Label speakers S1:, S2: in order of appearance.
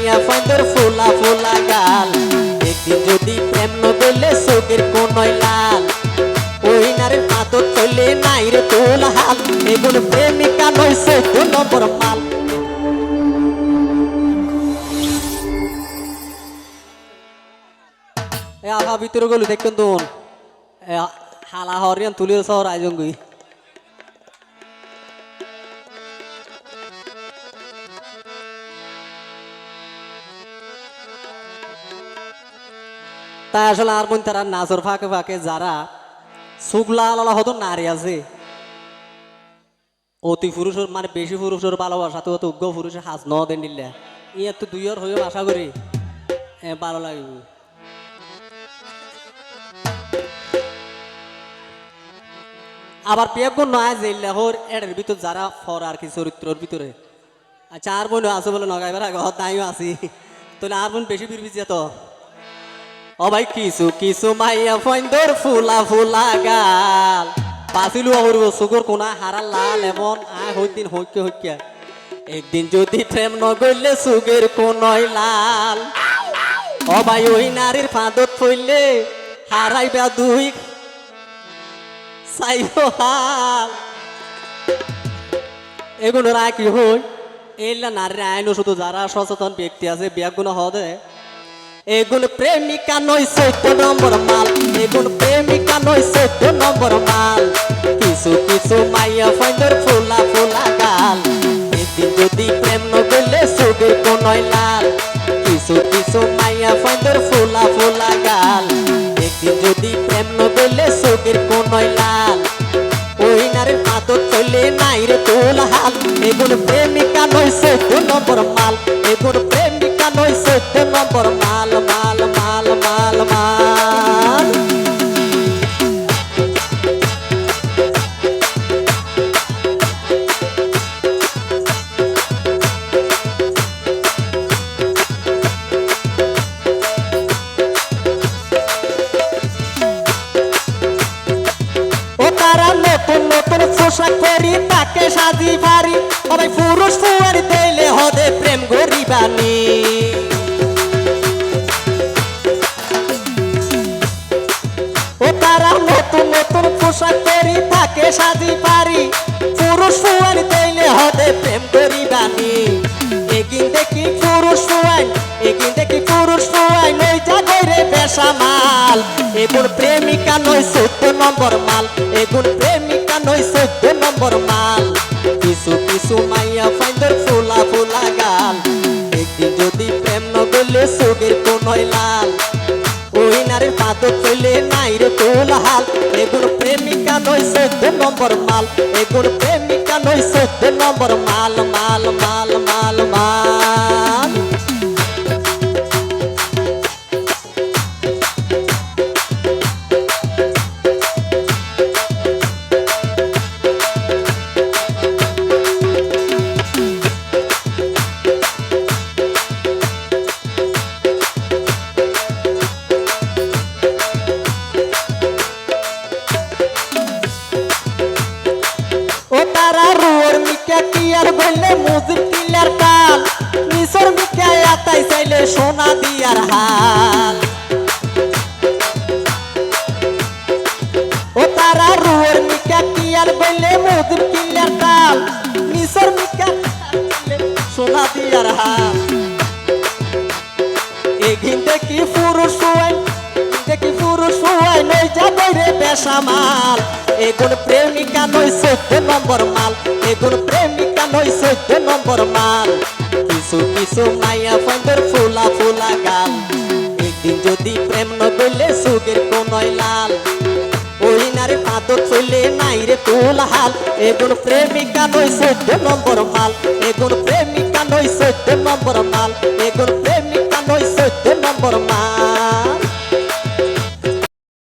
S1: মাইয়া ফাইন্দর ফুলা ফুলা গাল একদিন যদি প্রেম ন করলে চোখের কোনয় লাল ওই নারীর পাতর চলে নাই রে তোল হাল এগুন প্রেমিকা নয় 14 নম্বর মাল এ আভা ভিতরে গেল দেখুন তো হালা হরিয়ান তুলিও শহর আয়োজনগুই তাই আসলে আর বোন তারা নাচর ফাঁকে ফাঁকে যারা সুগলা আলালা হতো নারী আছে অতি পুরুষের মানে বেশি পুরুষের ভালোবাসা তো উগ্র পুরুষের হাজ ন দেন দিলে ইয়ে তো দুইয়ের হয়েও আশা করি ভালো লাগবে আবার পেগুন নয় জেল্লা হোর এর ভিতর যারা ফর আর কি চরিত্রের ভিতরে আচ্ছা আর বোন আছে বলে নগাইবার আগে তাইও আছি তাহলে আর বোন বেশি বিরবিছে তো ও ভাই কিছু কিছু মাইয়া ফাইন্দর ফুলা ফুলা গাল পাছিলু হরব সুগর কোনা হারা লাল এমন হইদিন হইকে হইকে একদিন যদি প্রেম ন গইলে সুগের কোনয় লাল ও ভাই ওই নারীর ফাঁদত ফইলে হারাইবা দুই সাইও হাল এগুলো রায় কি হই এইলা নারী আইনও শুধু যারা সচেতন ব্যক্তি আছে বিয়াগুলো হদে এগুন প্রেমিকা নয় 14 নম্বর মাল এগুন প্রেমিকা নয় 14 নম্বর মাল কিছু কিছু মাইয়া ফাইন্দর ফুলা ফুলা গাল একদিন যদি প্রেম ন করলে চোখের কোনয় লাল কিছু কিছু মাইয়া ফাইন্দর ফুলা ফুলা গাল একদিন যদি প্রেম ন করলে চোখের কোনয় লাল ওই নারীর পাতর চলে নাই রে তোল হাল এগুন প্রেমিকা নয় 14 নম্বর মাল এগুন প্রেমিকা নয় 14 নম্বর মাল মাল মাল মাল মাল নতুন পোশাক পরি তাকে সাজি পারি সবাই পুরুষ ফুয়ারি দিলে হদে প্রেম গরিবানি ও তারা নতুন নতুন পোশাক পরি তাকে সাজি পারি পুরুষ ফুয়ারি দিলে হদে প্রেম গরিবানি এগিন দেখি পুরুষ ফুয়াই এগিন দেখি পুরুষ ফুয়াই নই জাগরে বেশা মাল এগুন প্রেমিকা নয় 14 নম্বর মাল এগুন প্রেমিকা নয় 14 নম্বর মাল কিছু কিছু মাইয়া ফাইন্দর ফুলা ফুলা গাল একদিন যদি প্রেম ন করলে চোখের কোনয় লাল ওই নারীর পাতর চলে নাই রে তোল হাল এগুন প্রেমিকা নয় 14 নম্বর মাল এগুন প্রেমিকা নয় 14 নম্বর মাল মাল মাল মাল মাল মুজির কিলার কাল মিশর মিকায় আতাই চাইলে সোনা দিয়ার হাল ও তারা রুয়ের মিকা কিয়ার বললে মুজির কিলার কাল মিশর মিকা সোনা দিয়ার হাল এগিন দেখি পুরুষ হুয়াই নই যাবে বেশা মাল এগুন প্রেমিকা নয় 14 নম্বর মাল এগুন প্রেমিকা নয় 14 নম্বর মাল কিছু কিছু মাইয়া ফাইন্দর ফুলা ফুলা গাল একদিন যদি প্রেম ন করলে চোখের কোনয় লাল ওই নারীর পাতর চলে নাই রে তোল হাল এগুন প্রেমিকা নয় 14 নম্বর মাল